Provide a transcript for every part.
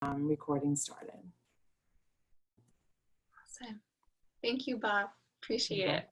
recording started. Awesome. Thank you, Bob. Appreciate it.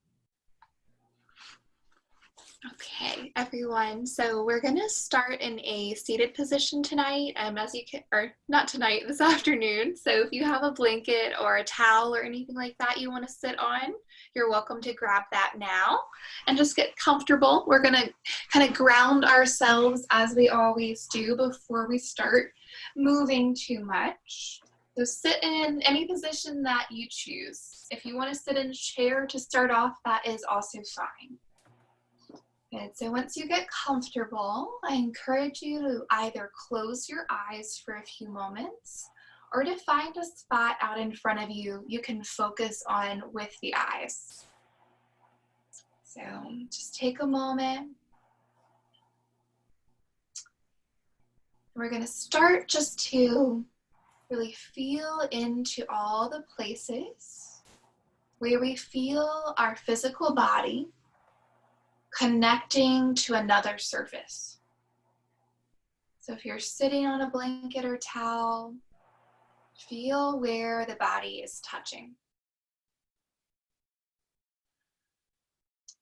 Okay, everyone. So we're going to start in a seated position tonight, as you can, or not tonight, this afternoon. So if you have a blanket or a towel or anything like that you want to sit on, you're welcome to grab that now and just get comfortable. We're going to kind of ground ourselves as we always do before we start moving too much. So sit in any position that you choose. If you want to sit in a chair to start off, that is also fine. Good. So once you get comfortable, I encourage you to either close your eyes for a few moments or to find a spot out in front of you you can focus on with the eyes. So just take a moment. We're going to start just to really feel into all the places where we feel our physical body connecting to another surface. So if you're sitting on a blanket or towel, feel where the body is touching.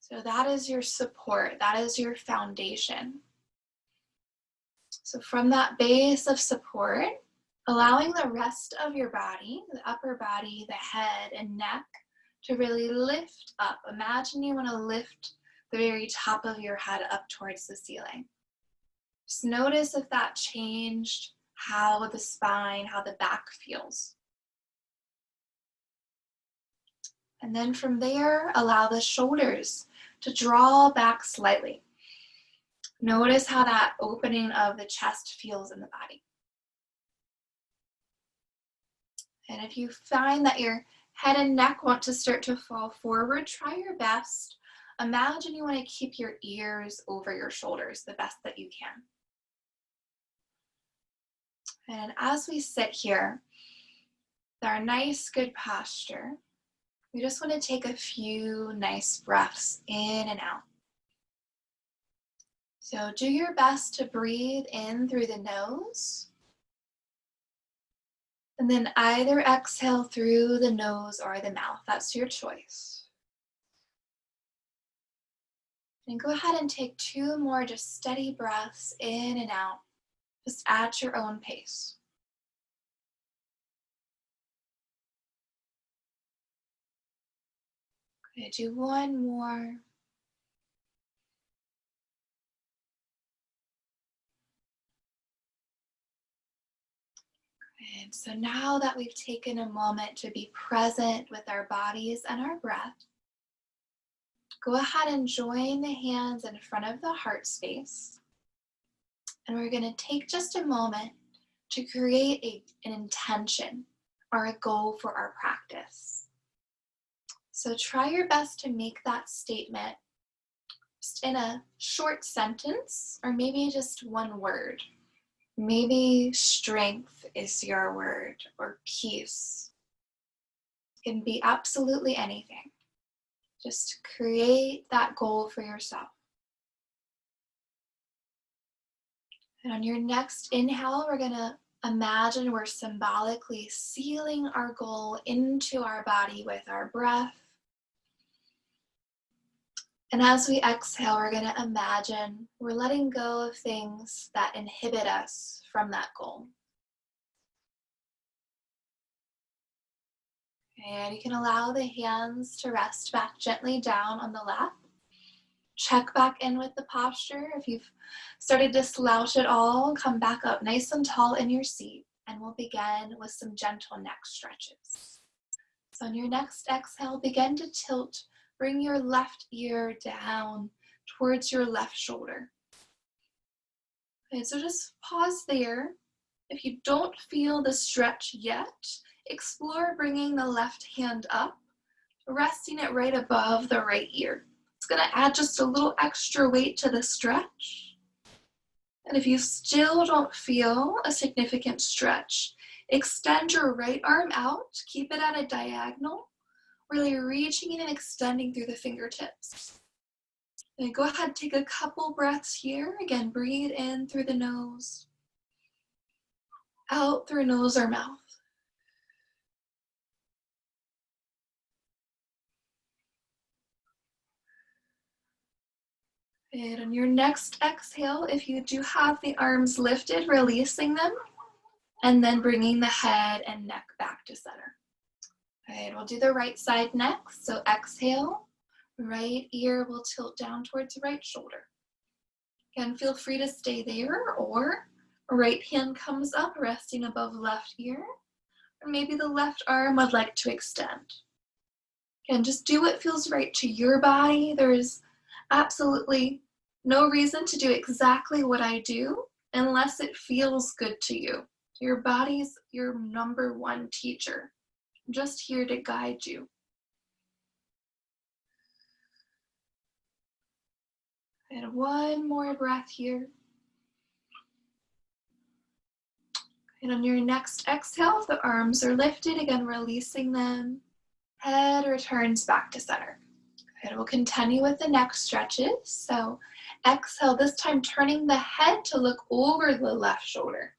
So that is your support, that is your foundation. So from that base of support, allowing the rest of your body, the upper body, the head and neck, to really lift up. Imagine you want to lift the very top of your head up towards the ceiling. Just notice if that changed how the spine, how the back feels. And then from there, allow the shoulders to draw back slightly. Notice how that opening of the chest feels in the body. And if you find that your head and neck want to start to fall forward, try your best. Imagine you want to keep your ears over your shoulders the best that you can. And as we sit here, with our nice, good posture, we just want to take a few nice breaths in and out. So do your best to breathe in through the nose, and then either exhale through the nose or the mouth. That's your choice. And go ahead and take 2 more just steady breaths in and out, just at your own pace. Okay, do 1 more. And so now that we've taken a moment to be present with our bodies and our breath, go ahead and join the hands in front of the heart space. And we're going to take just a moment to create an intention or a goal for our practice. So try your best to make that statement just in a short sentence, or maybe just 1 word. Maybe strength is your word, or peace. It can be absolutely anything. Just create that goal for yourself. And on your next inhale, we're going to imagine we're symbolically sealing our goal into our body with our breath. And as we exhale, we're going to imagine we're letting go of things that inhibit us from that goal. And you can allow the hands to rest back gently down on the lap. Check back in with the posture. If you've started to slouch at all, come back up nice and tall in your seat, and we'll begin with some gentle neck stretches. So on your next exhale, begin to tilt. Bring your left ear down towards your left shoulder. Okay, so just pause there. If you don't feel the stretch yet, explore bringing the left hand up, resting it right above the right ear. It's going to add just a little extra weight to the stretch. And if you still don't feel a significant stretch, extend your right arm out, keep it at a diagonal, really reaching in and extending through the fingertips. And go ahead, take a couple breaths here. Again, breathe in through the nose. out through nose or mouth. And on your next exhale, if you do have the arms lifted, releasing them, and then bringing the head and neck back to center. All right, we'll do the right side next. So exhale, right ear will tilt down towards the right shoulder. Again, feel free to stay there, or right hand comes up, resting above left ear, or maybe the left arm would like to extend. Again, just do what feels right to your body. There is absolutely no reason to do exactly what I do unless it feels good to you. Your body's your number one teacher. I'm just here to guide you. And one more breath here. And on your next exhale, the arms are lifted, again releasing them. Head returns back to center. And we'll continue with the neck stretches. So exhale, this time turning the head to look over the left shoulder,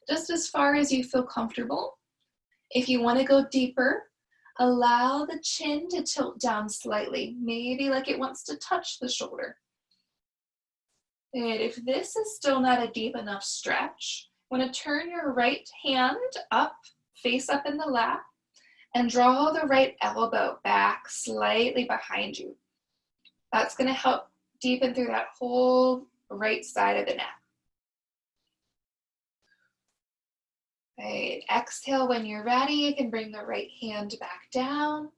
just as far as you feel comfortable. If you want to go deeper, allow the chin to tilt down slightly, maybe like it wants to touch the shoulder. And if this is still not a deep enough stretch, you want to turn your right hand up, face up in the lap, and draw the right elbow back slightly behind you. That's going to help deepen through that whole right side of the neck. Right, exhale when you're ready. You can bring the right hand back down.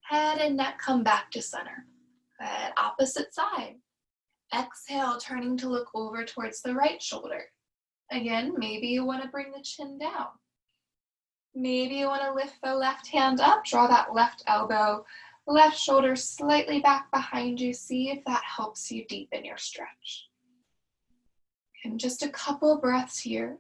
Head and neck come back to center. Good. Opposite side. Exhale, turning to look over towards the right shoulder. Again, maybe you want to bring the chin down. Maybe you want to lift the left hand up, draw that left elbow, left shoulder slightly back behind you. See if that helps you deepen your stretch. And just a couple breaths here.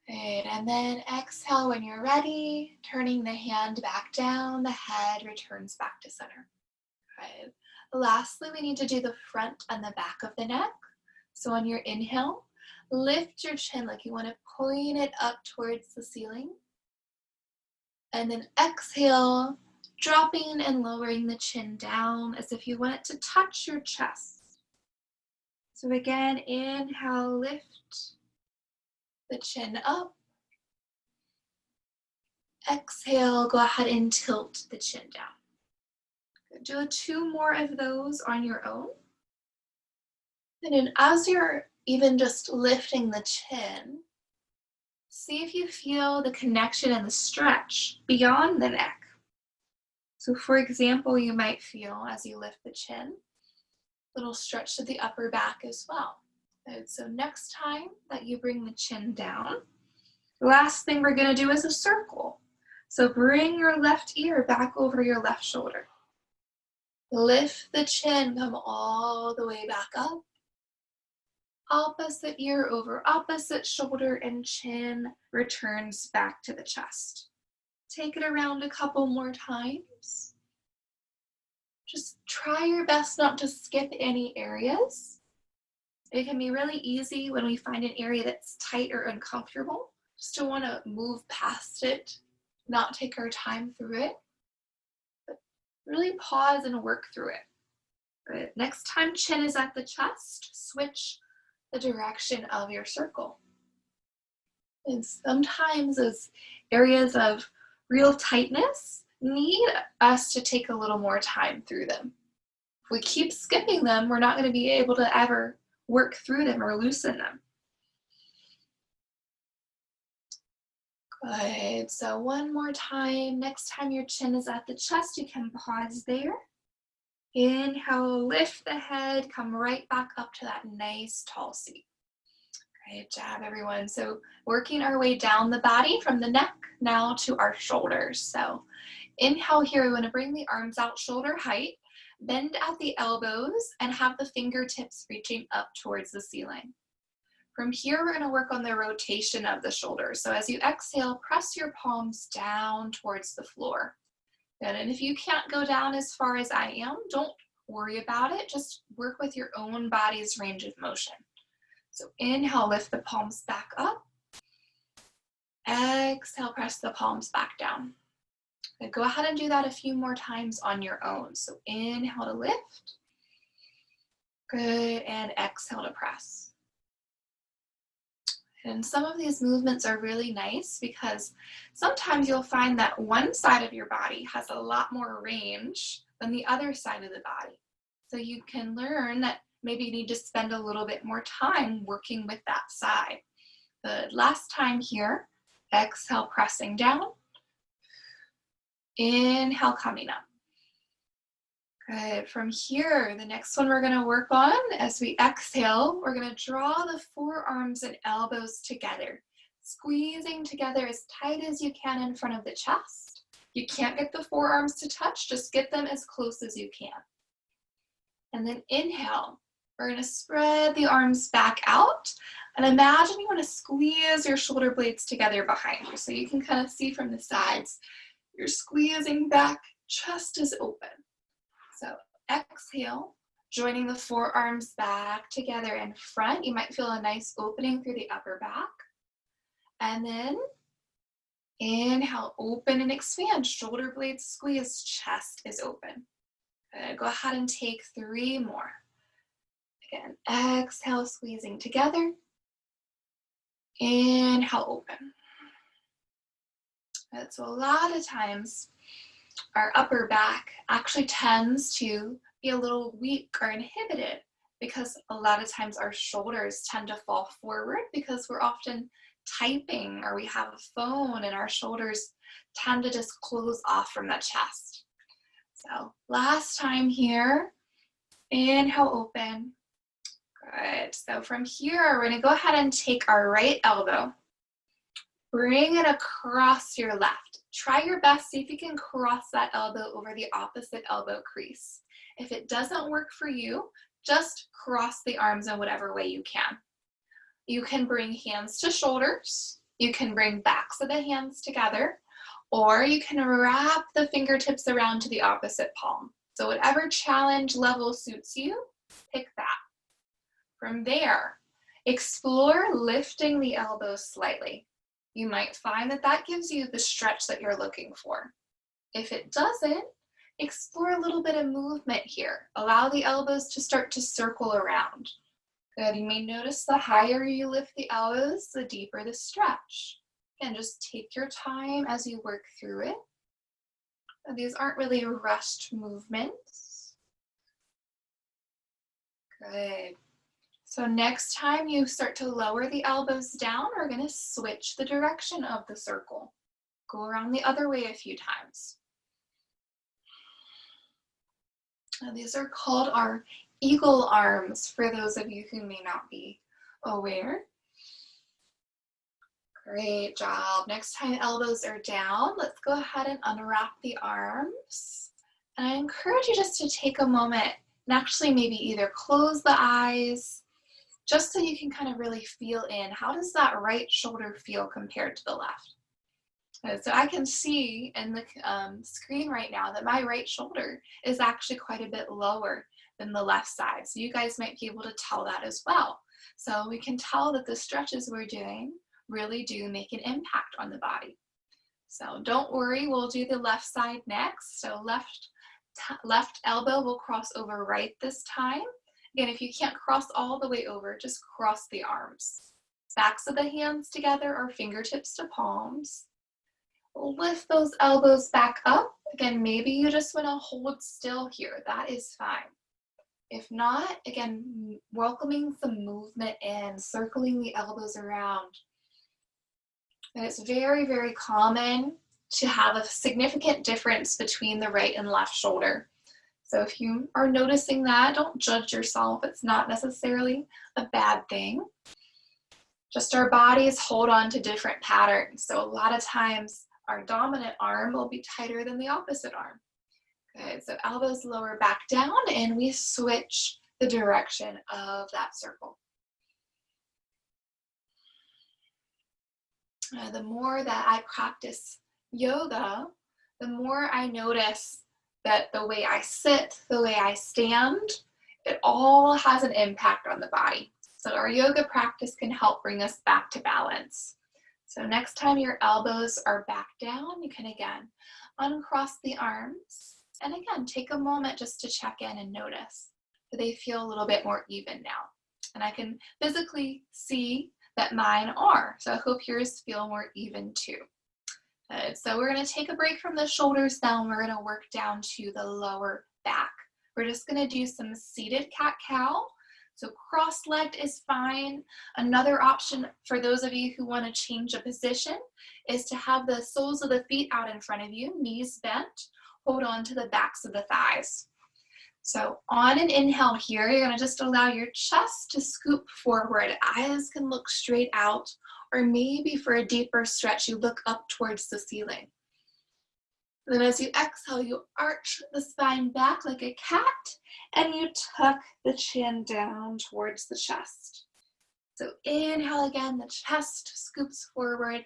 Good. And then exhale when you're ready, turning the hand back down, the head returns back to center. Good. Lastly, we need to do the front and the back of the neck. So on your inhale, lift your chin like you want to point it up towards the ceiling. And then exhale, dropping and lowering the chin down as if you want it to touch your chest. So again, inhale, lift the chin up. Exhale, go ahead and tilt the chin down. Do 2 more of those on your own. And then as you're even just lifting the chin, see if you feel the connection and the stretch beyond the neck. So for example, you might feel as you lift the chin, a little stretch to the upper back as well. And so next time that you bring the chin down, the last thing we're going to do is a circle. So bring your left ear back over your left shoulder. Lift the chin, come all the way back up. Opposite ear over opposite shoulder, and chin returns back to the chest. Take it around a couple more times. Just try your best not to skip any areas. It can be really easy when we find an area that's tight or uncomfortable, just to want to move past it, not take our time through it. Really pause and work through it. But next time chin is at the chest, switch the direction of your circle. And sometimes those areas of real tightness need us to take a little more time through them. If we keep skipping them, we're not going to be able to ever work through them or loosen them. Good. So one more time. Next time your chin is at the chest, you can pause there. Inhale, lift the head, come right back up to that nice tall seat. Great job, everyone. So working our way down the body from the neck now to our shoulders. So inhale here, we want to bring the arms out shoulder height, bend at the elbows, and have the fingertips reaching up towards the ceiling. From here, we're going to work on the rotation of the shoulders. So as you exhale, press your palms down towards the floor. Good. And if you can't go down as far as I am, don't worry about it. Just work with your own body's range of motion. So inhale, lift the palms back up. Exhale, press the palms back down. Okay, go ahead and do that a few more times on your own. So inhale to lift. Good, and exhale to press. And some of these movements are really nice because sometimes you'll find that one side of your body has a lot more range than the other side of the body. So you can learn that maybe you need to spend a little bit more time working with that side. The last time here, exhale, pressing down. Inhale, coming up. Good. From here, the next one we're going to work on as we exhale, we're going to draw the forearms and elbows together, squeezing together as tight as you can in front of the chest. You can't get the forearms to touch, just get them as close as you can. And then inhale, we're going to spread the arms back out and imagine you want to squeeze your shoulder blades together behind you so you can kind of see from the sides. You're squeezing back, chest is open. So exhale, joining the forearms back together in front. You might feel a nice opening through the upper back. And then inhale, open and expand. Shoulder blades squeeze, chest is open. Good. Go ahead and take 3 more. Again, exhale, squeezing together. Inhale, open. Good. So a lot of times, our upper back actually tends to be a little weak or inhibited because a lot of times our shoulders tend to fall forward because we're often typing or we have a phone and our shoulders tend to just close off from the chest. So last time here, inhale, open. Good. So from here, we're going to go ahead and take our right elbow, bring it across your left. Try your best, see if you can cross that elbow over the opposite elbow crease. If it doesn't work for you, just cross the arms in whatever way you can. You can bring hands to shoulders, you can bring backs of the hands together, or you can wrap the fingertips around to the opposite palm. So whatever challenge level suits you, pick that. From there, explore lifting the elbows slightly. You might find that that gives you the stretch that you're looking for. If it doesn't, explore a little bit of movement here. Allow the elbows to start to circle around. Good. You may notice the higher you lift the elbows, the deeper the stretch. Again, just take your time as you work through it. These aren't really rushed movements. Good. So next time you start to lower the elbows down, we're going to switch the direction of the circle. Go around the other way a few times. Now these are called our eagle arms for those of you who may not be aware. Great job. Next time elbows are down, let's go ahead and unwrap the arms. And I encourage you just to take a moment and actually maybe either close the eyes, just so you can kind of really feel in, how does that right shoulder feel compared to the left? So I can see in the screen right now that my right shoulder is actually quite a bit lower than the left side. So you guys might be able to tell that as well. So we can tell that the stretches we're doing really do make an impact on the body. So don't worry, we'll do the left side next. So left elbow will cross over right this time. Again, if you can't cross all the way over, just cross the arms. Backs of the hands together or fingertips to palms. Lift those elbows back up. Again, maybe you just want to hold still here. That is fine. If not, again, welcoming some movement in, circling the elbows around. And it's very, very common to have a significant difference between the right and left shoulder. So if you are noticing that, don't judge yourself. It's not necessarily a bad thing. Just our bodies hold on to different patterns. So a lot of times our dominant arm will be tighter than the opposite arm. Good, so elbows lower back down and we switch the direction of that circle. The more that I practice yoga, the more I notice that the way I sit, the way I stand, it all has an impact on the body. So our yoga practice can help bring us back to balance. So next time your elbows are back down, you can again uncross the arms. And again, take a moment just to check in and notice. Do they feel a little bit more even now? And I can physically see that mine are. So I hope yours feel more even too. So we're going to take a break from the shoulders now, and we're going to work down to the lower back. We're just going to do some seated cat-cow. So cross-legged is fine. Another option for those of you who want to change a position is to have the soles of the feet out in front of you, knees bent. Hold on to the backs of the thighs. So on an inhale here, you're going to just allow your chest to scoop forward. Eyes can look straight out, or maybe for a deeper stretch, you look up towards the ceiling. Then as you exhale, you arch the spine back like a cat, and you tuck the chin down towards the chest. So inhale again, the chest scoops forward,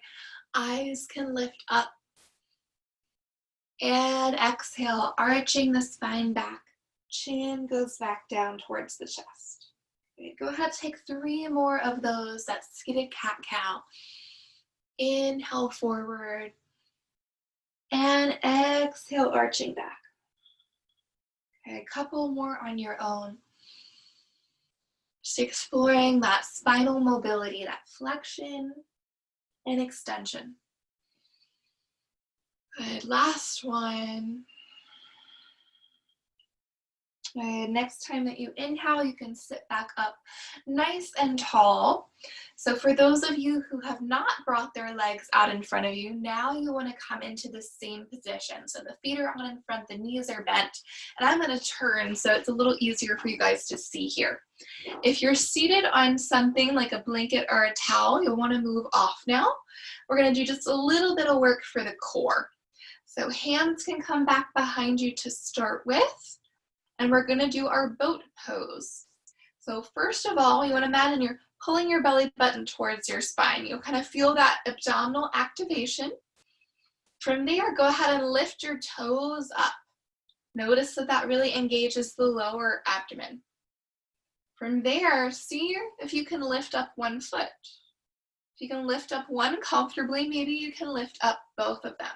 eyes can lift up. And exhale, arching the spine back, chin goes back down towards the chest. Okay, go ahead, take 3 more of those, that seated cat-cow. Inhale forward, and exhale, arching back. Okay, a couple more on your own. Just exploring that spinal mobility, that flexion and extension. Good, last one. Good. Next time that you inhale, you can sit back up nice and tall. So for those of you who have not brought their legs out in front of you, now you want to come into the same position. So the feet are on in front, the knees are bent, and I'm going to turn so it's a little easier for you guys to see here. If you're seated on something like a blanket or a towel, you'll want to move off now. We're going to do just a little bit of work for the core. So hands can come back behind you to start with. And we're going to do our boat pose. So first of all, you want to imagine you're pulling your belly button towards your spine. You'll kind of feel that abdominal activation. From there, go ahead and lift your toes up. Notice that that really engages the lower abdomen. From there, see if you can lift up one foot. If you can lift up one comfortably, maybe you can lift up both of them.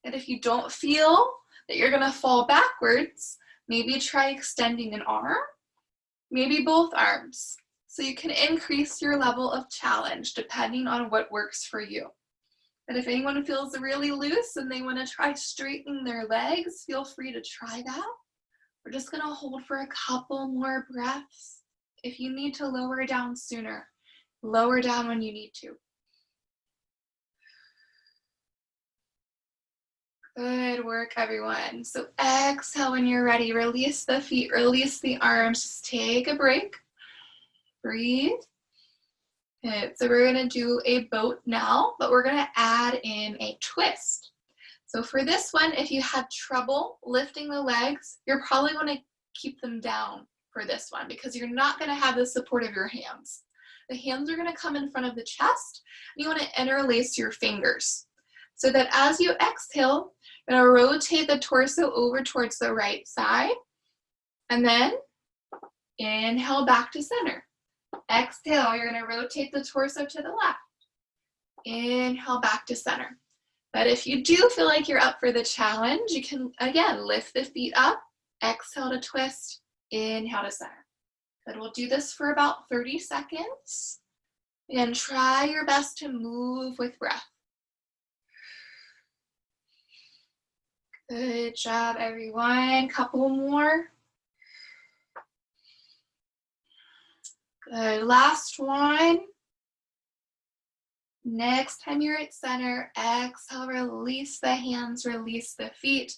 And if you don't feel that you're going to fall backwards, maybe try extending an arm, maybe both arms. So you can increase your level of challenge depending on what works for you. And if anyone feels really loose and they want to try straightening their legs, feel free to try that. We're just going to hold for a couple more breaths. If you need to lower down sooner, lower down when you need to. Good work, everyone. So exhale when you're ready. Release the feet, release the arms. Just take a break. Breathe. Okay, so we're going to do a boat now, but we're going to add in a twist. So for this one, if you had trouble lifting the legs, you're probably going to keep them down for this one because you're not going to have the support of your hands. The hands are going to come in front of the chest, and you want to interlace your fingers so that as you exhale, you're going to rotate the torso over towards the right side, and then inhale back to center. Exhale, you're going to rotate the torso to the left. Inhale back to center. But if you do feel like you're up for the challenge, you can, again, lift the feet up, exhale to twist, inhale to center. But we'll do this for about 30 seconds. And try your best to move with breath. Good job, everyone. Couple more. Good. Last one. Next time you're at center, exhale, release the hands, release the feet,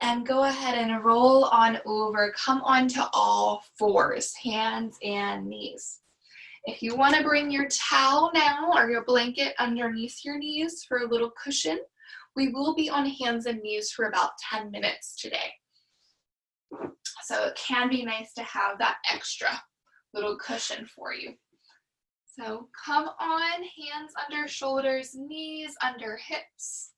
and go ahead and roll on over. Come onto all fours, hands and knees. If you want to bring your towel now or your blanket underneath your knees for a little cushion, we will be on hands and knees for about 10 minutes today. So it can be nice to have that extra little cushion for you. So come on, hands under shoulders, knees under hips.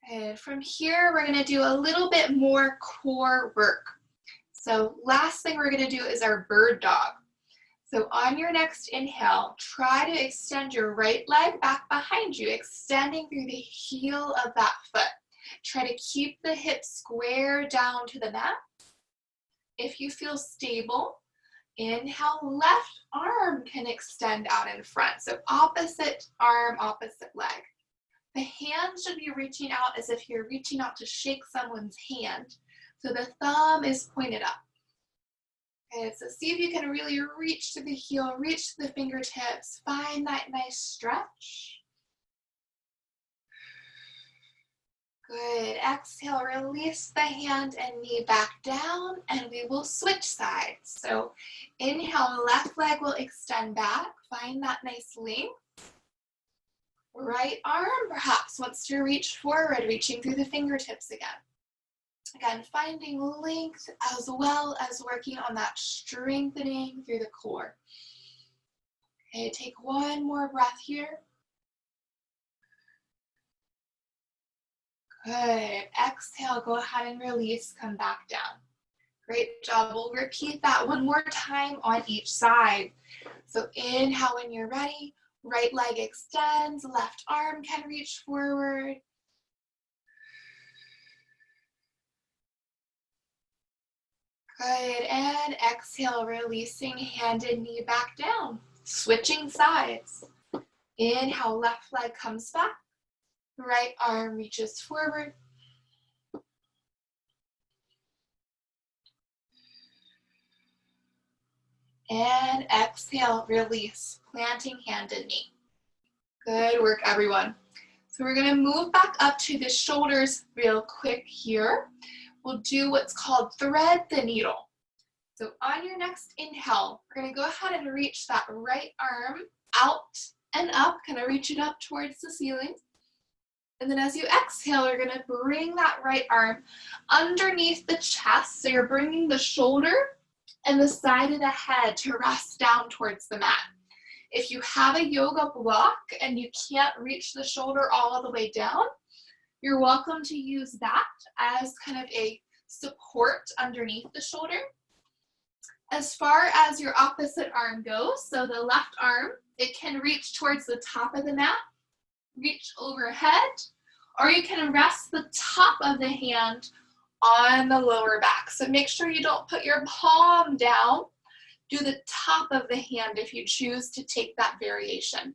And from here, we're gonna do a little bit more core work. So last thing we're gonna do is our bird dog. So on your next inhale, try to extend your right leg back behind you, extending through the heel of that foot. Try to keep the hips square down to the mat. If you feel stable, inhale, left arm can extend out in front. So opposite arm, opposite leg. The hand should be reaching out as if you're reaching out to shake someone's hand. So the thumb is pointed up. Okay, so see if you can really reach to the heel, reach to the fingertips, find that nice stretch. Good, exhale, release the hand and knee back down, and we will switch sides. So inhale, left leg will extend back, find that nice length. Right arm perhaps wants to reach forward, reaching through the fingertips again. Again, finding length as well as working on that strengthening through the core. Okay, take one more breath here. Good. Exhale, go ahead and release, come back down. Great job. We'll repeat that one more time on each side. So inhale when you're ready. Right leg extends, left arm can reach forward. Good, and exhale, releasing hand and knee back down. Switching sides. Inhale, left leg comes back. Right arm reaches forward. And exhale, release, planting hand and knee. Good work, everyone. So we're gonna move back up to the shoulders real quick here. We'll do what's called thread the needle. So on your next inhale, we're gonna go ahead and reach that right arm out and up, kind of reach it up towards the ceiling. And then as you exhale, you're gonna bring that right arm underneath the chest. So you're bringing the shoulder and the side of the head to rest down towards the mat. If you have a yoga block and you can't reach the shoulder all the way down, you're welcome to use that as kind of a support underneath the shoulder. As far as your opposite arm goes, so the left arm, it can reach towards the top of the mat, reach overhead, or you can rest the top of the hand on the lower back. So make sure you don't put your palm down. Do the top of the hand if you choose to take that variation.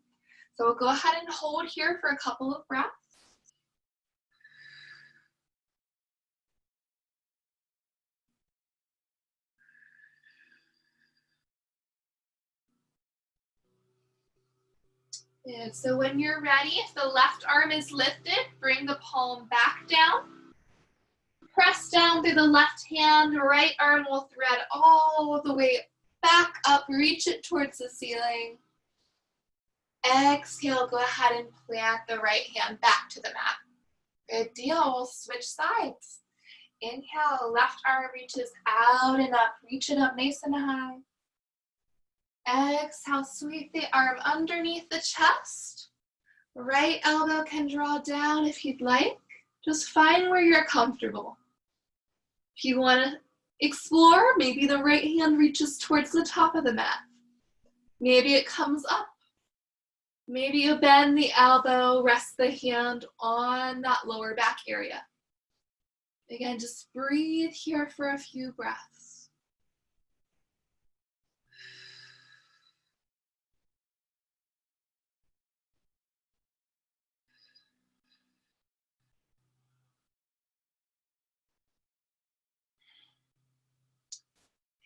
So we'll go ahead and hold here for a couple of breaths. And so when you're ready, if the left arm is lifted, bring the palm back down. Press down through the left hand, right arm will thread all the way back up, reach it towards the ceiling. Exhale, go ahead and plant the right hand back to the mat. Good deal, we'll switch sides. Inhale, left arm reaches out and up, reach it up nice and high. Exhale, sweep the arm underneath the chest. Right elbow can draw down if you'd like. Just find where you're comfortable. If you want to explore, maybe the right hand reaches towards the top of the mat. Maybe it comes up. Maybe you bend the elbow, rest the hand on that lower back area. Again, just breathe here for a few breaths.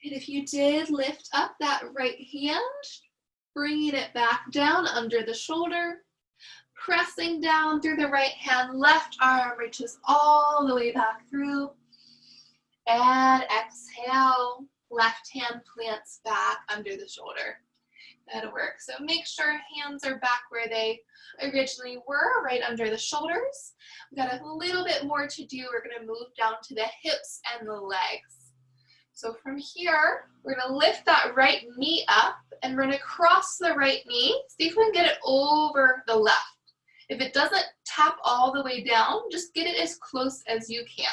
And if you did lift up that right hand, bringing it back down under the shoulder, pressing down through the right hand, left arm reaches all the way back through. And exhale, left hand plants back under the shoulder. That'll work. So make sure hands are back where they originally were, right under the shoulders. We've got a little bit more to do. We're going to move down to the hips and the legs. So from here, we're gonna lift that right knee up and we're gonna cross the right knee. See if we can get it over the left. If it doesn't tap all the way down, just get it as close as you can.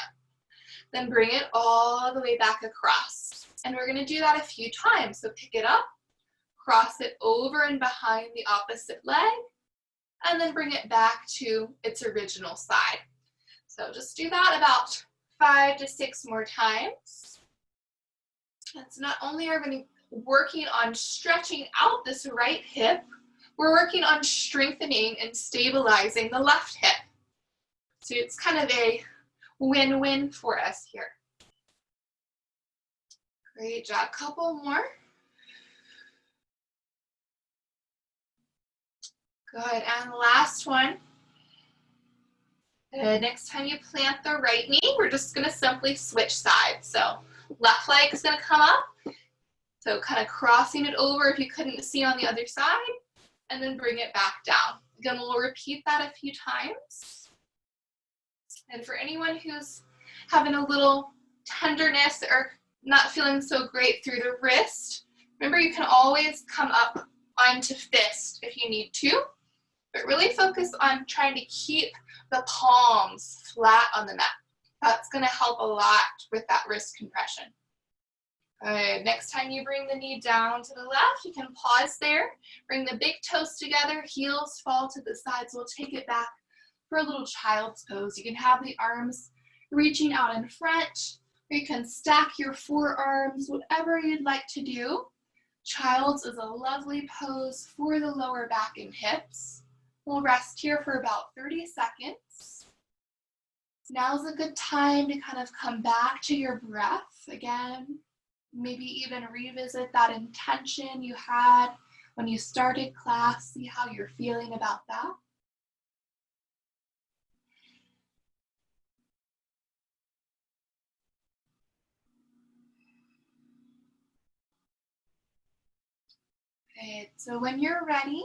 Then bring it all the way back across. And we're going to do that a few times. So pick it up, cross it over and behind the opposite leg, and then bring it back to its original side. So just do that about 5 to 6 more times. And so not only are we working on stretching out this right hip, we're working on strengthening and stabilizing the left hip. So it's kind of a win-win for us here. Great job. Couple more. Good. And last one. Good. Next time you plant the right knee, we're just going to simply switch sides. So left leg is going to come up. So kind of crossing it over if you couldn't see on the other side, and then bring it back down. Again, we'll repeat that a few times. And for anyone who's having a little tenderness or not feeling so great through the wrist, remember you can always come up onto fist if you need to, but really focus on trying to keep the palms flat on the mat. That's going to help a lot with that wrist compression. Good. Next time you bring the knee down to the left, you can pause there, bring the big toes together, heels fall to the sides. We'll take it back for a little child's pose. You can have the arms reaching out in front, or you can stack your forearms, whatever you'd like to do. Child's is a lovely pose for the lower back and hips. We'll rest here for about 30 seconds. Now's a good time to kind of come back to your breath again. Maybe even revisit that intention you had when you started class, see how you're feeling about that. Good. So when you're ready,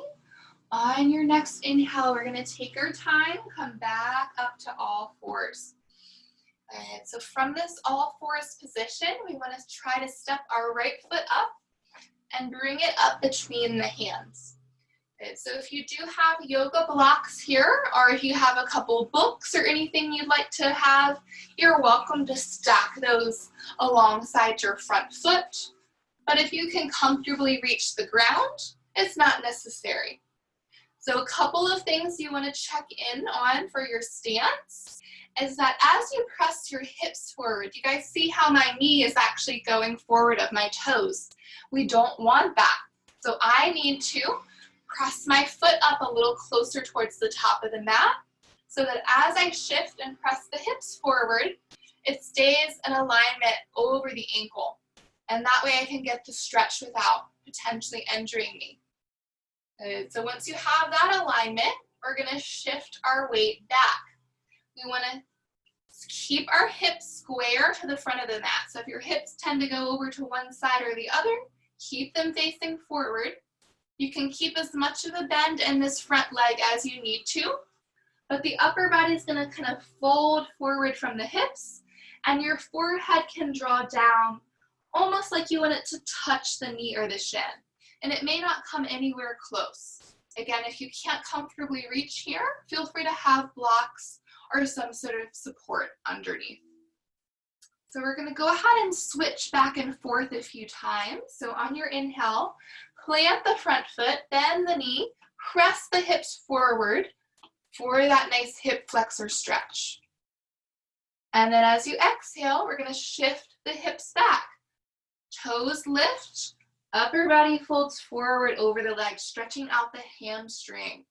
on your next inhale, we're going to take our time, come back up to all fours. Good. So from this all fours position, we want to try to step our right foot up and bring it up between the hands. Good. So if you do have yoga blocks here, or if you have a couple books or anything you'd like to have, you're welcome to stack those alongside your front foot. But if you can comfortably reach the ground, it's not necessary. So a couple of things you want to check in on for your stance is that as you press your hips forward, you guys see how my knee is actually going forward of my toes. We don't want that. So I need to press my foot up a little closer towards the top of the mat so that as I shift and press the hips forward, it stays in alignment over the ankle. And that way I can get the stretch without potentially injuring me. Good. So once you have that alignment, we're going to shift our weight back. We want to keep our hips square to the front of the mat. So if your hips tend to go over to one side or the other, keep them facing forward. You can keep as much of a bend in this front leg as you need to, but the upper body is going to kind of fold forward from the hips, and your forehead can draw down almost like you want it to touch the knee or the shin. And it may not come anywhere close. Again, if you can't comfortably reach here, feel free to have blocks or some sort of support underneath. So we're going to go ahead and switch back and forth a few times. So on your inhale, plant the front foot, bend the knee, press the hips forward for that nice hip flexor stretch. And then as you exhale, we're going to shift the hips back. Toes lift, upper body folds forward over the legs, stretching out the hamstring.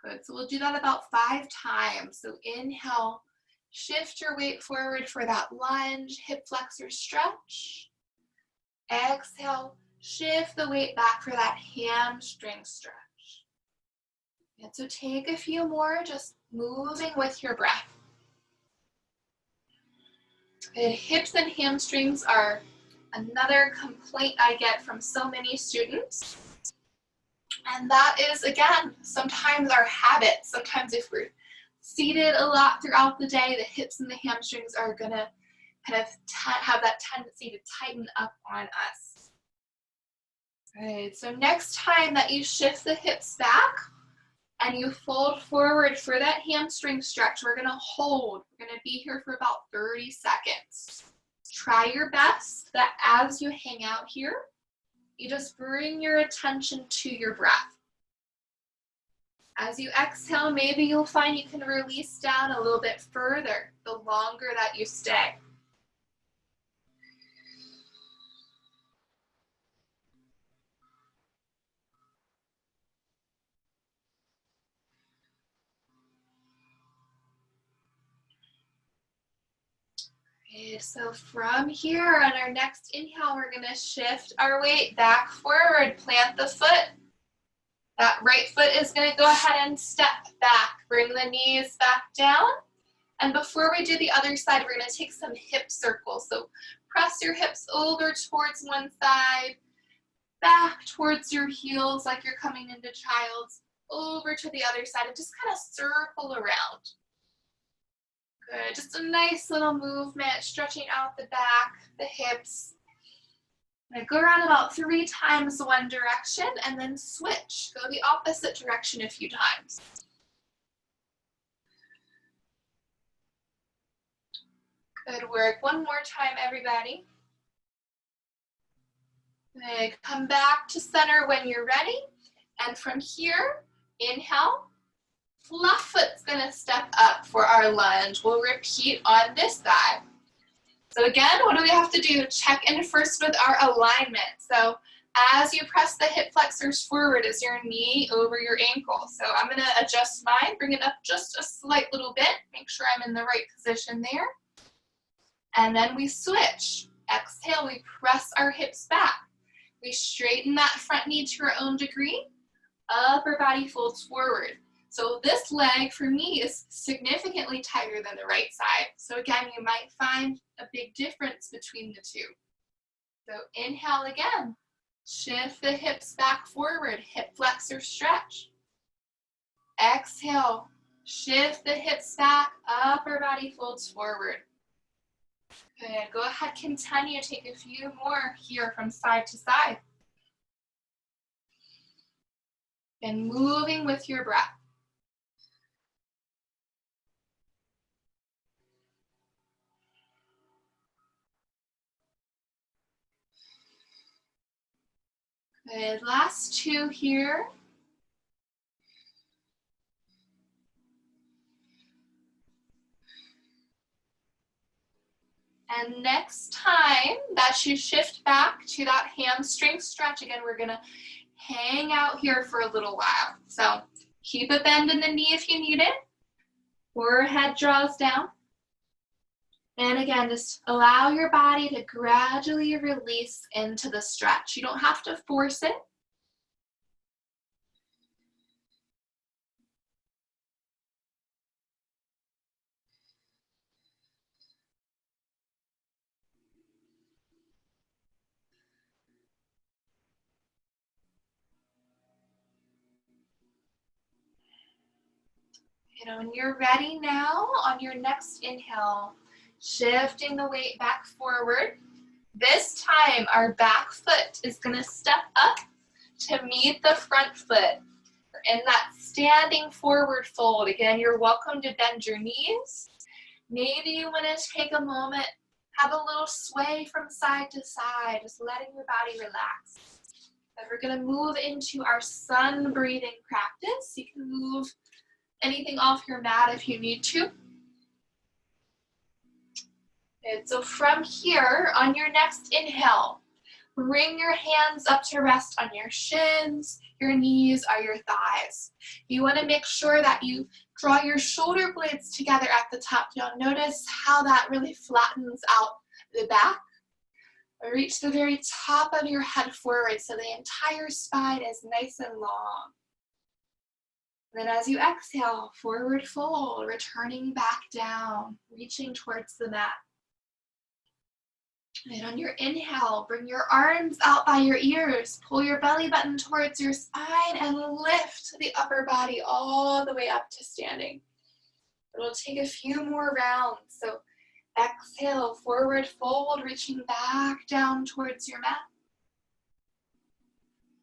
Good. So we'll do that about 5 times. So inhale, shift your weight forward for that lunge, hip flexor stretch. Exhale, shift the weight back for that hamstring stretch. And so take a few more, just moving with your breath. Good. Hips and hamstrings are another complaint I get from so many students. And that is, again, sometimes our habits. Sometimes if we're seated a lot throughout the day, the hips and the hamstrings are going to kind of have that tendency to tighten up on us. Right, so next time that you shift the hips back And you fold forward for that hamstring stretch. We're gonna hold. We're gonna be here for about 30 seconds. Try your best that as you hang out here, you just bring your attention to your breath. As you exhale, maybe you'll find you can release down a little bit further the longer that you stay. Okay, so from here on our next inhale, we're gonna shift our weight back forward, plant the foot. That right foot is gonna go ahead and step back. Bring the knees back down. And before we do the other side, we're gonna take some hip circles. So press your hips over towards one side, back towards your heels like you're coming into child's, over to the other side, and just kind of circle around. Good, just a nice little movement, stretching out the back, the hips. Now go around about 3 times one direction and then switch. Go the opposite direction a few times. Good work. One more time, everybody. Good. Come back to center when you're ready. And from here, inhale. Left foot's gonna step up for our lunge. We'll repeat on this side. So again, what do we have to do? Check in first with our alignment. So as you press the hip flexors forward, is your knee over your ankle? So I'm gonna adjust mine, bring it up just a slight little bit, make sure I'm in the right position there. And then we switch. Exhale, we press our hips back. We straighten that front knee to our own degree. Upper body folds forward. So this leg for me is significantly tighter than the right side. So again, you might find a big difference between the two. So inhale again. Shift the hips back forward. Hip flexor stretch. Exhale. Shift the hips back. Upper body folds forward. Good. Go ahead, continue. Take a few more here from side to side. And moving with your breath. Good. Last 2 here. And next time that you shift back to that hamstring stretch, again, we're gonna hang out here for a little while. So keep a bend in the knee if you need it. Forehead draws down. And again, just allow your body to gradually release into the stretch. You don't have to force it. When you're ready now, on your next inhale, shifting the weight back forward. This time, our back foot is gonna step up to meet the front foot. In that standing forward fold. Again, you're welcome to bend your knees. Maybe you wanna take a moment, have a little sway from side to side, just letting your body relax. And we're gonna move into our sun breathing practice. You can move anything off your mat if you need to. And so from here, on your next inhale, bring your hands up to rest on your shins. Your knees are your thighs. You want to make sure that you draw your shoulder blades together at the top. You'll notice how that really flattens out the back. Reach the very top of your head forward so the entire spine is nice and long. Then as you exhale, forward fold, returning back down, reaching towards the mat. And on your inhale, bring your arms out by your ears, pull your belly button towards your spine and lift the upper body all the way up to standing. It'll take a few more rounds. So exhale, forward fold, reaching back down towards your mat.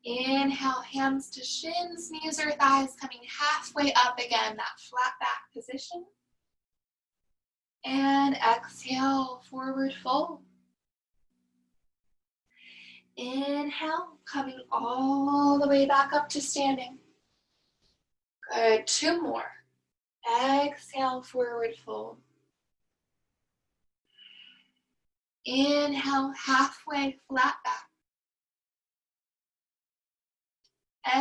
Inhale, hands to shins, knees or thighs coming halfway up again, that flat back position. And exhale, forward fold. Inhale, coming all the way back up to standing. Good, 2 more. Exhale, forward fold. Inhale, halfway, flat back.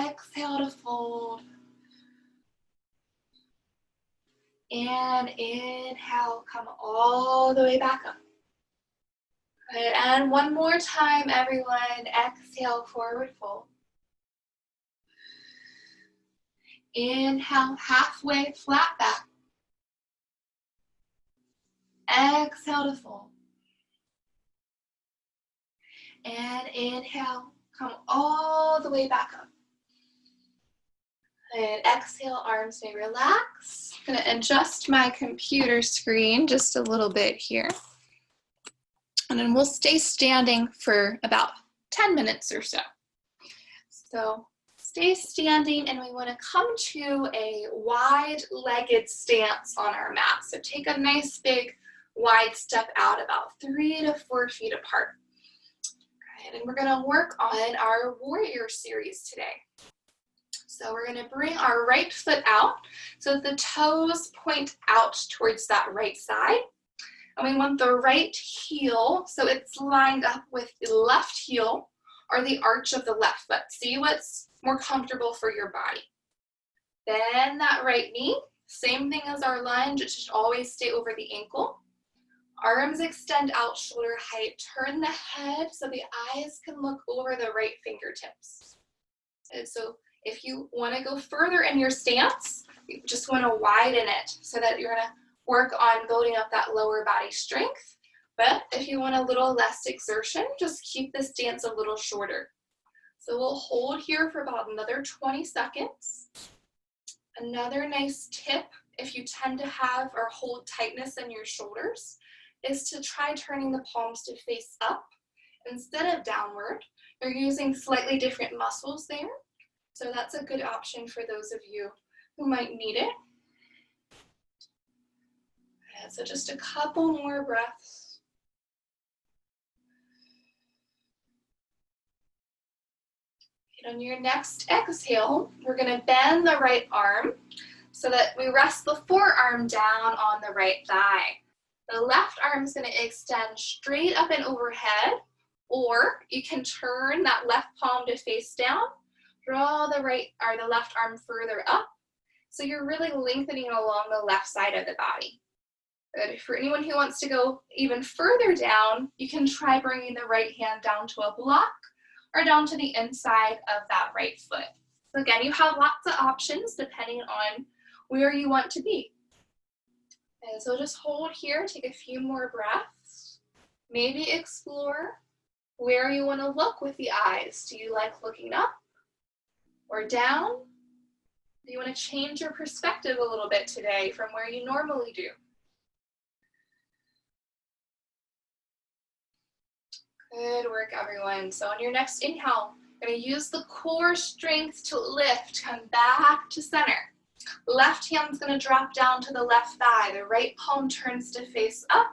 Exhale to fold. And inhale, come all the way back up. Good, and one more time, everyone. Exhale, forward fold. Inhale, halfway, flat back. Exhale to fold. And inhale, come all the way back up. And exhale, arms may relax. I'm gonna adjust my computer screen just a little bit here. And then we'll stay standing for about 10 minutes or so. So stay standing, and we wanna come to a wide-legged stance on our mat. So take a nice big wide step out about 3 to 4 feet apart. And we're gonna work on our warrior series today. So we're gonna bring our right foot out so that the toes point out towards that right side. And we want the right heel, so it's lined up with the left heel or the arch of the left foot. See what's more comfortable for your body. Bend that right knee, same thing as our lunge, it should always stay over the ankle. Arms extend out shoulder height. Turn the head so the eyes can look over the right fingertips. And so if you want to go further in your stance, you just want to widen it so that you're going to work on building up that lower body strength. But if you want a little less exertion, just keep the stance a little shorter. So we'll hold here for about another 20 seconds. Another nice tip, if you tend to have or hold tightness in your shoulders, is to try turning the palms to face up instead of downward. You're using slightly different muscles there. So that's a good option for those of you who might need it. And so just a couple more breaths. And on your next exhale, we're gonna bend the right arm so that we rest the forearm down on the right thigh. The left arm is going to extend straight up and overhead, or you can turn that left palm to face down, draw the left arm further up, so you're really lengthening along the left side of the body. Good. For anyone who wants to go even further down, you can try bringing the right hand down to a block or down to the inside of that right foot. So again, you have lots of options depending on where you want to be. And so just hold here, take a few more breaths. Maybe explore where you want to look with the eyes. Do you like looking up or down? Do you want to change your perspective a little bit today from where you normally do? Good work, everyone. So on your next inhale, you're going to use the core strength to lift, come back to center. Left hand's going to drop down to the left thigh. The right palm turns to face up.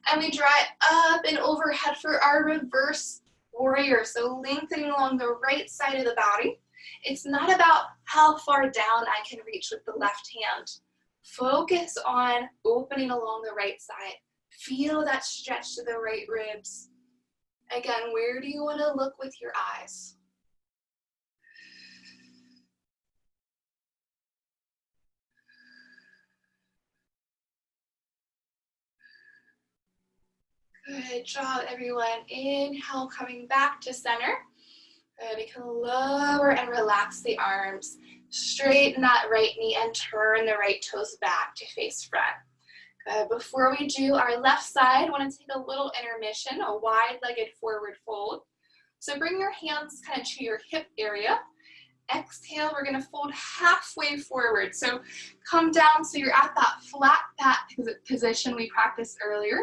And we draw it up and overhead for our reverse warrior. So lengthening along the right side of the body. It's not about how far down I can reach with the left hand. Focus on opening along the right side. Feel that stretch to the right ribs. Again, where do you want to look with your eyes? Good job, everyone. Inhale, coming back to center. Good. You can lower and relax the arms. Straighten that right knee and turn the right toes back to face front. Good. Before we do our left side, I want to take a little intermission, a wide-legged forward fold. So bring your hands kind of to your hip area. Exhale, we're going to fold halfway forward. So come down so you're at that flat back position we practiced earlier.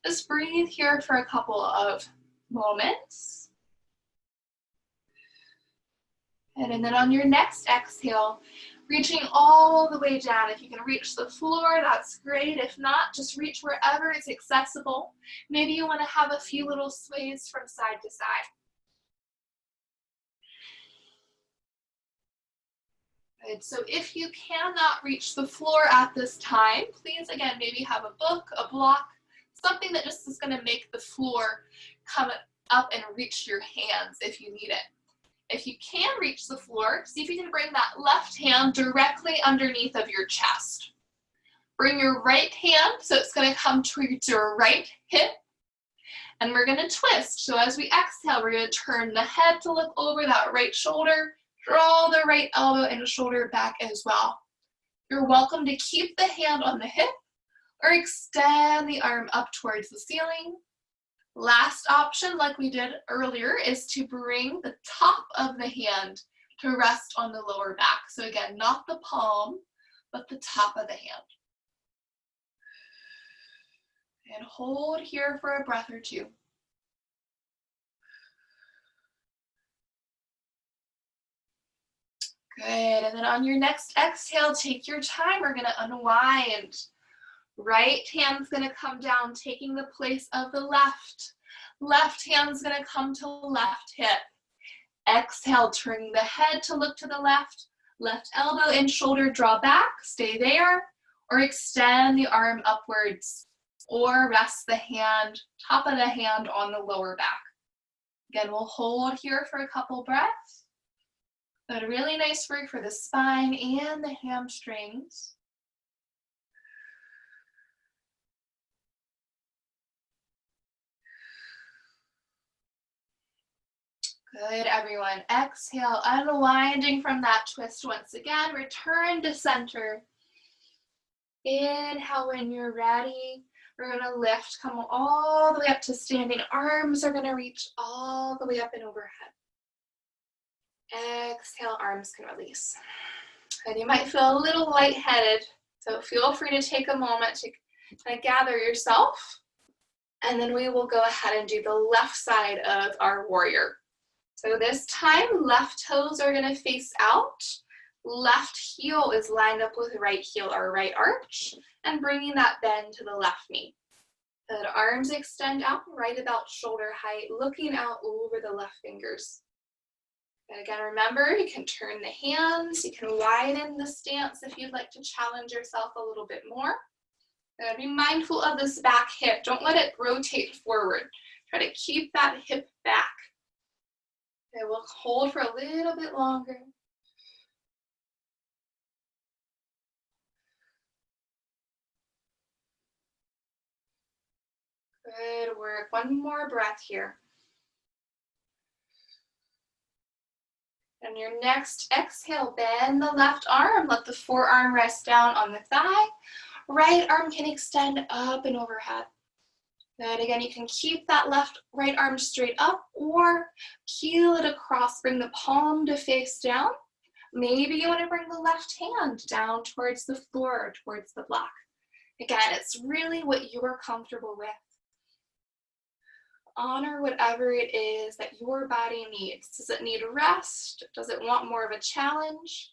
Just breathe here for a couple of moments. And then on your next exhale, reaching all the way down. If you can reach the floor, that's great. If not, just reach wherever it's accessible. Maybe you want to have a few little sways from side to side. Good. So if you cannot reach the floor at this time, please, again, maybe have a book, a block, something that just is going to make the floor come up and reach your hands if you need it. If you can reach the floor, see if you can bring that left hand directly underneath of your chest. Bring your right hand, so it's going to come towards your right hip, and we're going to twist. So as we exhale, we're going to turn the head to look over that right shoulder, draw the right elbow and shoulder back as well. You're welcome to keep the hand on the hip or extend the arm up towards the ceiling. Last option, like we did earlier, is to bring the top of the hand to rest on the lower back. So again, not the palm, but the top of the hand. And hold here for a breath or two. Good, and then on your next exhale, take your time. We're gonna unwind. Right hand's gonna come down, taking the place of the left. Left hand's gonna come to left hip. Exhale, turning the head to look to the left. Left elbow and shoulder draw back, stay there, or extend the arm upwards, or rest the hand, top of the hand on the lower back. Again, we'll hold here for a couple breaths. But really nice work for the spine and the hamstrings. Good, everyone. Exhale, unwinding from that twist once again. Return to center. Inhale when you're ready. We're going to lift, come all the way up to standing. Arms are going to reach all the way up and overhead. Exhale, arms can release. And you might feel a little lightheaded, so feel free to take a moment to kind of gather yourself. And then we will go ahead and do the left side of our warrior. So this time, left toes are going to face out. Left heel is lined up with right heel or right arch, and bringing that bend to the left knee. The arms extend out right about shoulder height, looking out over the left fingers. And again, remember, you can turn the hands, you can widen the stance if you'd like to challenge yourself a little bit more. And be mindful of this back hip. Don't let it rotate forward. Try to keep that hip back. Okay, we'll hold for a little bit longer. Good work. One more breath here. And your next exhale, bend the left arm. Let the forearm rest down on the thigh. Right arm can extend up and overhead. Good. Again, you can keep that right arm straight up or peel it across. Bring the palm to face down. Maybe you want to bring the left hand down towards the floor or towards the block. Again, it's really what you're comfortable with. Honor whatever it is that your body needs. Does it need rest? Does it want more of a challenge?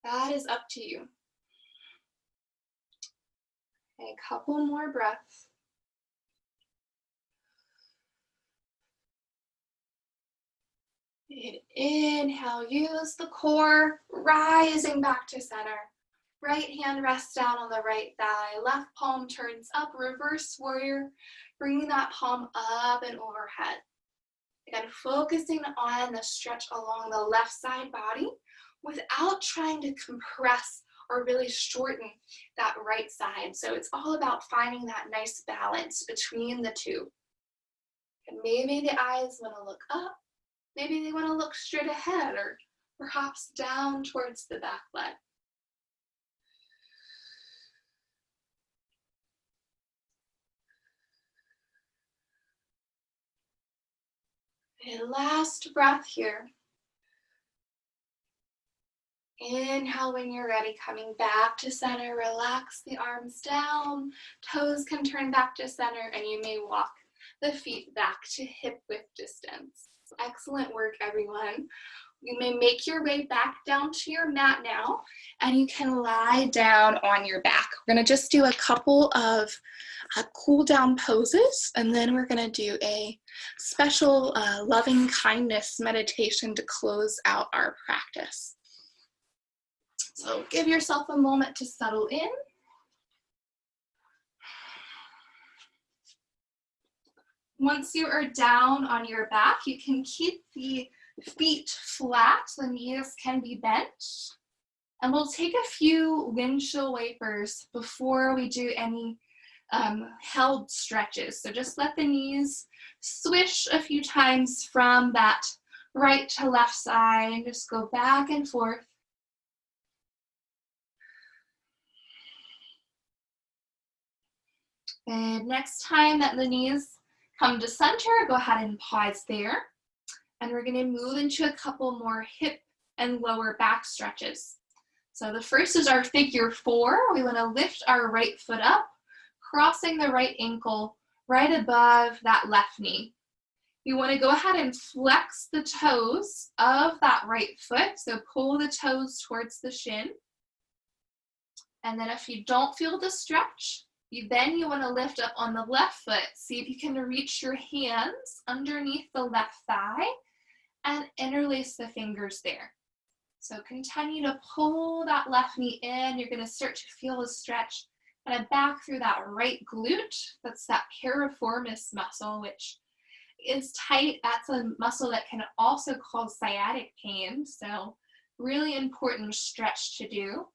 That is up to you. A couple more breaths. And inhale, use the core, rising back to center. Right hand rests down on the right thigh. Left palm turns up, reverse warrior. Bringing that palm up and overhead. Again, focusing on the stretch along the left side body without trying to compress or really shorten that right side. So it's all about finding that nice balance between the two. And maybe the eyes want to look up. Maybe they want to look straight ahead or perhaps down towards the back leg. And last breath here. Inhale when you're ready, coming back to center. Relax the arms down. Toes can turn back to center, and you may walk the feet back to hip width distance. Excellent work, everyone. You may make your way back down to your mat now, and you can lie down on your back. We're gonna just do a couple of cool down poses, and then we're gonna do a special loving kindness meditation to close out our practice. So give yourself a moment to settle in. Once you are down on your back, you can keep the feet flat, the knees can be bent. And we'll take a few windshield wipers before we do any held stretches. So just let the knees swish a few times from that right to left side and just go back and forth. And next time that the knees come to center, go ahead and pause there. And we're gonna move into a couple more hip and lower back stretches. So the first is our figure 4. We wanna lift our right foot up, crossing the right ankle right above that left knee. You wanna go ahead and flex the toes of that right foot. So pull the toes towards the shin. And then if you don't feel the stretch, you want to lift up on the left foot. See if you can reach your hands underneath the left thigh and interlace the fingers there. So continue to pull that left knee in. You're going to start to feel a stretch kind of back through that right glute. That's that piriformis muscle, which is tight. That's a muscle that can also cause sciatic pain. So really important stretch to do.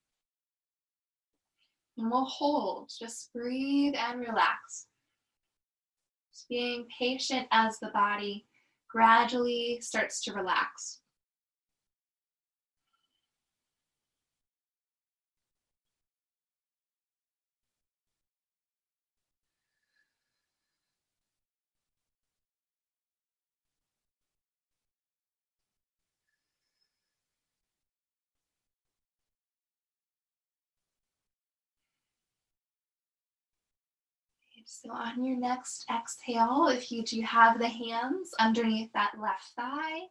And we'll hold, just breathe and relax. Just being patient as the body gradually starts to relax. So on your next exhale, if you do have the hands underneath that left thigh,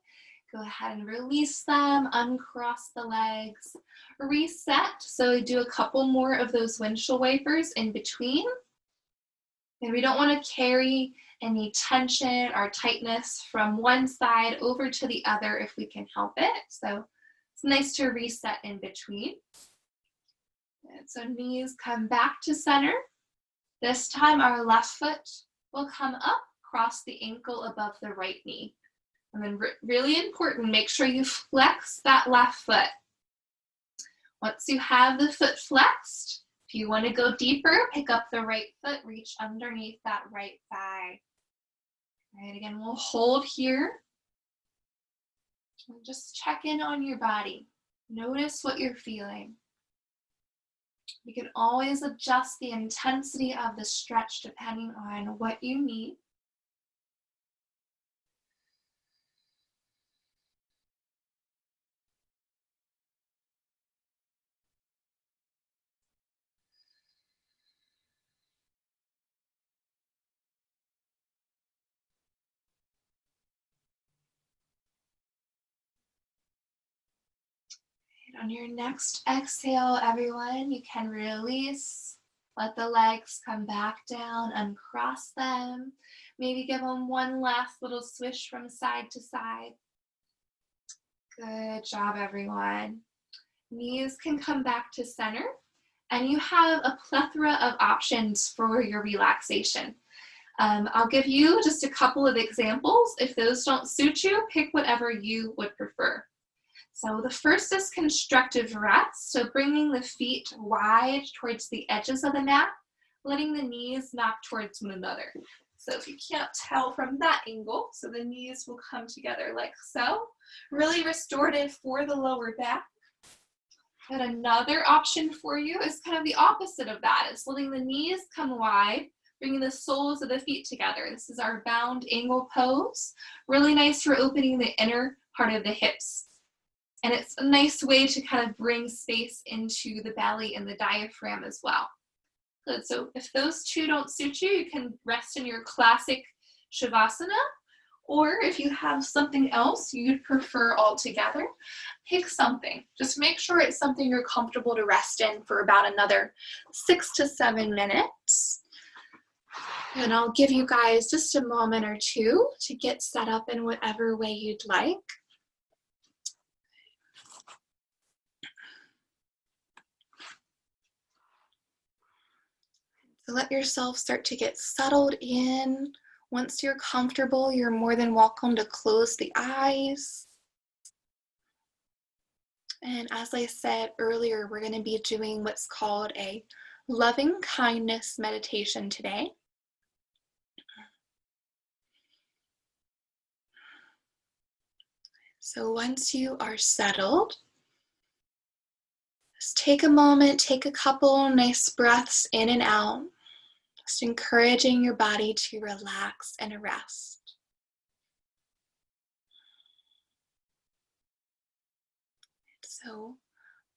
go ahead and release them, uncross the legs, reset. So do a couple more of those windshield wipers in between. And we don't want to carry any tension or tightness from one side over to the other if we can help it. So it's nice to reset in between. And so knees come back to center. This time our left foot will come up, cross the ankle above the right knee. And then really important, make sure you flex that left foot. Once you have the foot flexed, if you want to go deeper, pick up the right foot, reach underneath that right thigh. All right, again, we'll hold here. And just check in on your body. Notice what you're feeling. You can always adjust the intensity of the stretch depending on what you need. On your next exhale, everyone, you can release. Let the legs come back down, uncross them. Maybe give them one last little swish from side to side. Good job, everyone. Knees can come back to center, and you have a plethora of options for your relaxation. I'll give you just a couple of examples. If those don't suit you, pick whatever you would prefer. So the first is constructive rest. So bringing the feet wide towards the edges of the mat, letting the knees knock towards one another. So if you can't tell from that angle, so the knees will come together like so. Really restorative for the lower back. And another option for you is kind of the opposite of that. It's letting the knees come wide, bringing the soles of the feet together. This is our bound angle pose. Really nice for opening the inner part of the hips. And it's a nice way to kind of bring space into the belly and the diaphragm as well. Good, so if those two don't suit you, you can rest in your classic Shavasana, Or if you have something else you'd prefer altogether, pick something. Just make sure it's something you're comfortable to rest in for about another 6 to 7 minutes. And I'll give you guys just a moment or two to get set up in whatever way you'd like. So let yourself start to get settled in. Once you're comfortable, you're more than welcome to close the eyes. And as I said earlier, we're going to be doing what's called a loving kindness meditation today. So once you are settled, just take a moment, take a couple nice breaths in and out, just encouraging your body to relax and rest. So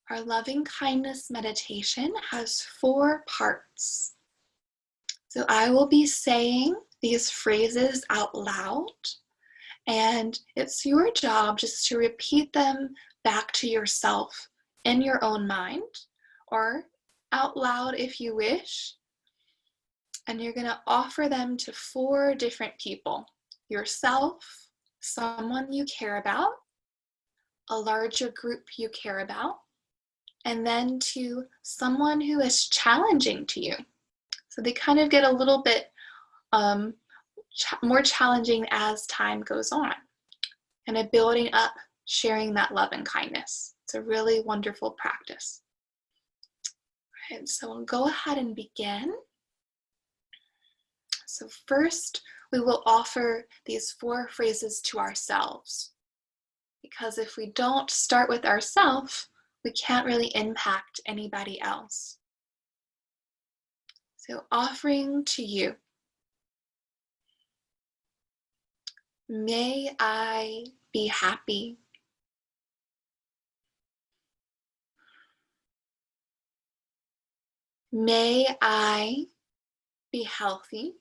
our loving kindness meditation has 4 parts. So I will be saying these phrases out loud, and it's your job just to repeat them back to yourself in your own mind or out loud if you wish. And you're going to offer them to 4 different people: yourself, someone you care about, a larger group you care about, and then to someone who is challenging to you. So they kind of get a little bit more challenging as time goes on, and a building up, sharing that love and kindness. It's a really wonderful practice. All right, so we'll go ahead and begin. So first, we will offer these 4 phrases to ourselves, because if we don't start with ourselves, we can't really impact anybody else. So offering to you. May I be happy. May I be healthy.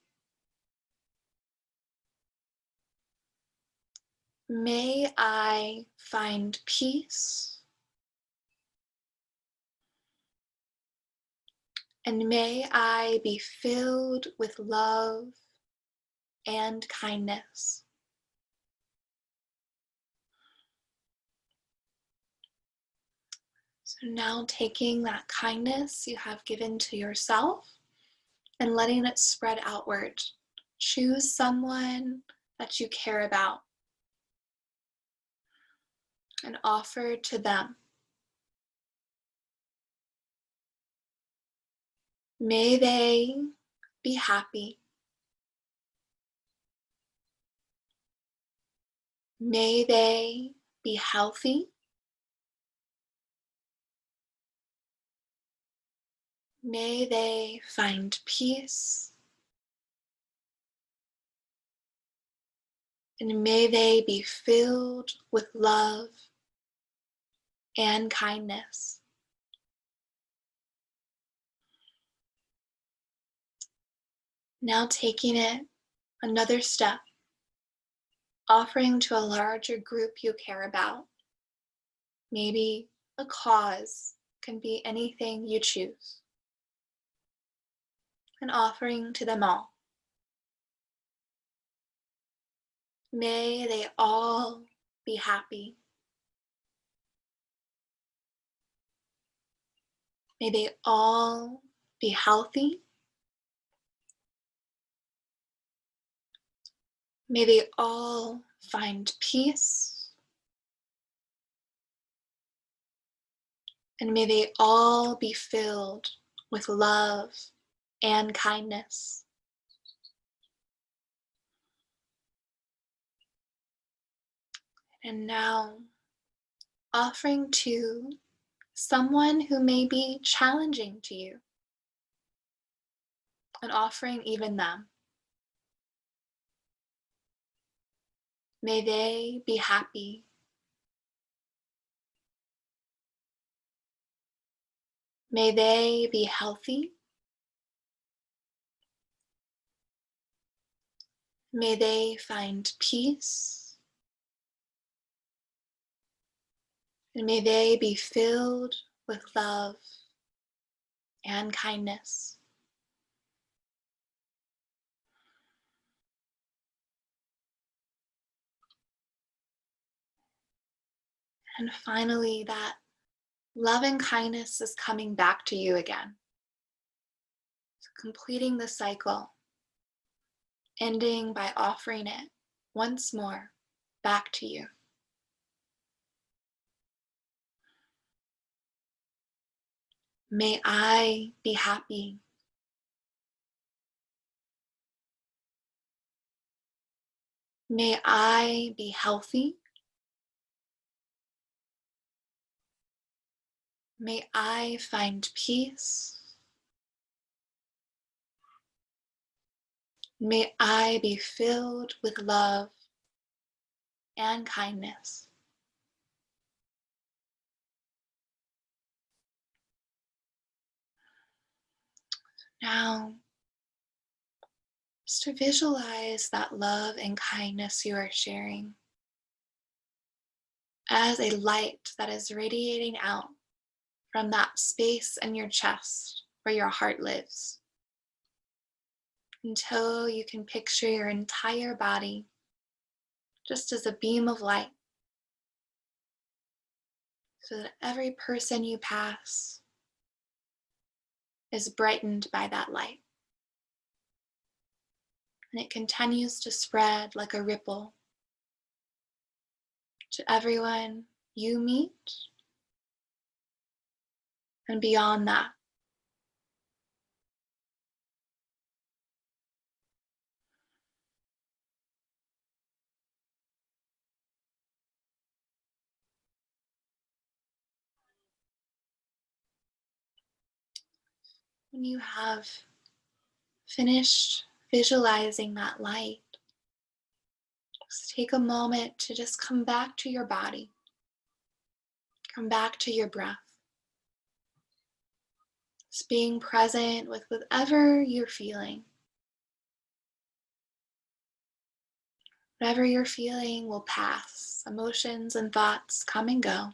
May I find peace. And may I be filled with love and kindness. So now taking that kindness you have given to yourself and letting it spread outward. Choose someone that you care about and offer to them. May they be happy. May they be healthy. May they find peace. And may they be filled with love and kindness. Now taking it another step, offering to a larger group you care about. Maybe a cause, can be anything you choose. And offering to them all. May they all be happy. May they all be healthy. May they all find peace. And may they all be filled with love and kindness. And now, offering to someone who may be challenging to you, and offering even them. May they be happy. May they be healthy. May they find peace, and may they be filled with love and kindness. And finally, that love and kindness is coming back to you again. So completing the cycle, ending by offering it once more back to you. May I be happy. May I be healthy. May I find peace. May I be filled with love and kindness. Now, just to visualize that love and kindness you are sharing as a light that is radiating out from that space in your chest where your heart lives, until you can picture your entire body just as a beam of light, so that every person you pass is brightened by that light. And it continues to spread like a ripple to everyone you meet and beyond that. When you have finished visualizing that light, just take a moment to just come back to your body, come back to your breath. Just being present with whatever you're feeling. Whatever you're feeling will pass. Emotions and thoughts come and go.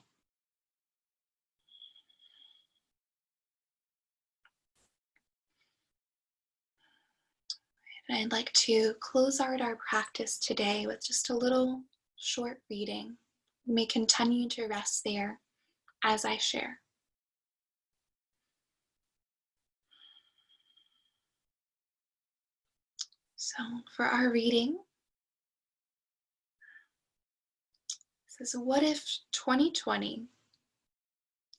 And I'd like to close out our practice today with just a little short reading. You may continue to rest there as I share. So for our reading, it says, what if 2020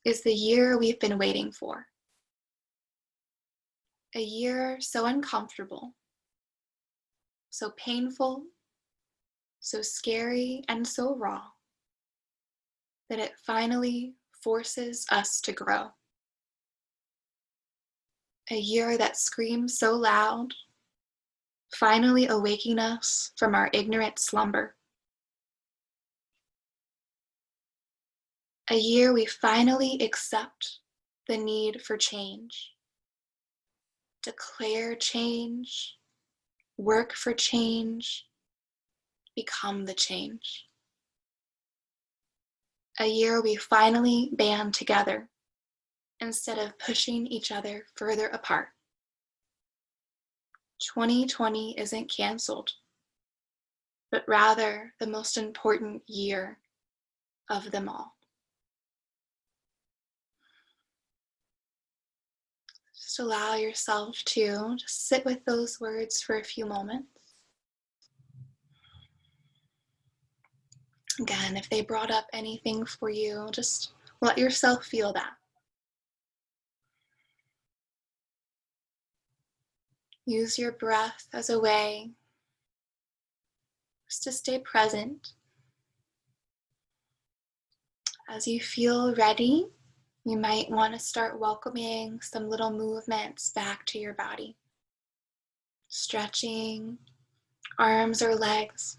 is the year we've been waiting for? A year so uncomfortable, so painful, so scary, and so raw, that it finally forces us to grow. A year that screams so loud, finally awaking us from our ignorant slumber. A year we finally accept the need for change, declare change, work for change, become the change. A year we finally band together instead of pushing each other further apart. 2020 isn't canceled, but rather the most important year of them all. Just allow yourself to just sit with those words for a few moments. Again, if they brought up anything for you, just let yourself feel that. Use your breath as a way just to stay present. As you feel ready, you might want to start welcoming some little movements back to your body. Stretching arms or legs.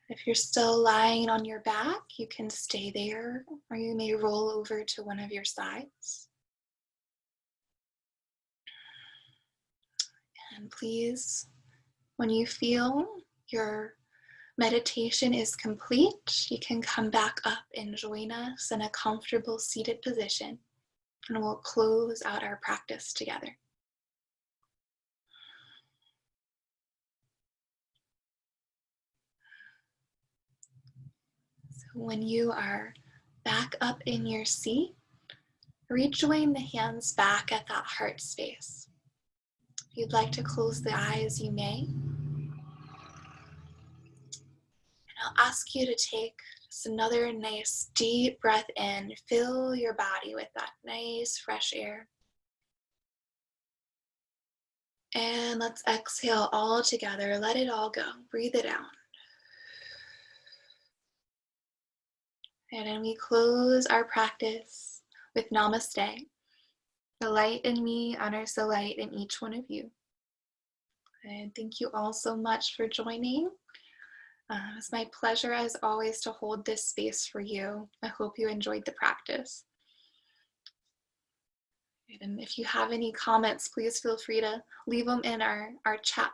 If you're still lying on your back, you can stay there, or you may roll over to one of your sides. And please When you feel your meditation is complete, you can come back up and join us in a comfortable seated position, and we'll close out our practice together. So when you are back up in your seat, rejoin the hands back at that heart space. If you'd like to close the eyes, you may. I'll ask you to take just another nice deep breath in. Fill your body with that nice fresh air. And let's exhale all together. Let it all go. Breathe it out. And then we close our practice with Namaste. The light in me honors the light in each one of you. And thank you all so much for joining. It's my pleasure, as always, to hold this space for you. I hope you enjoyed the practice. And if you have any comments, please feel free to leave them in our chat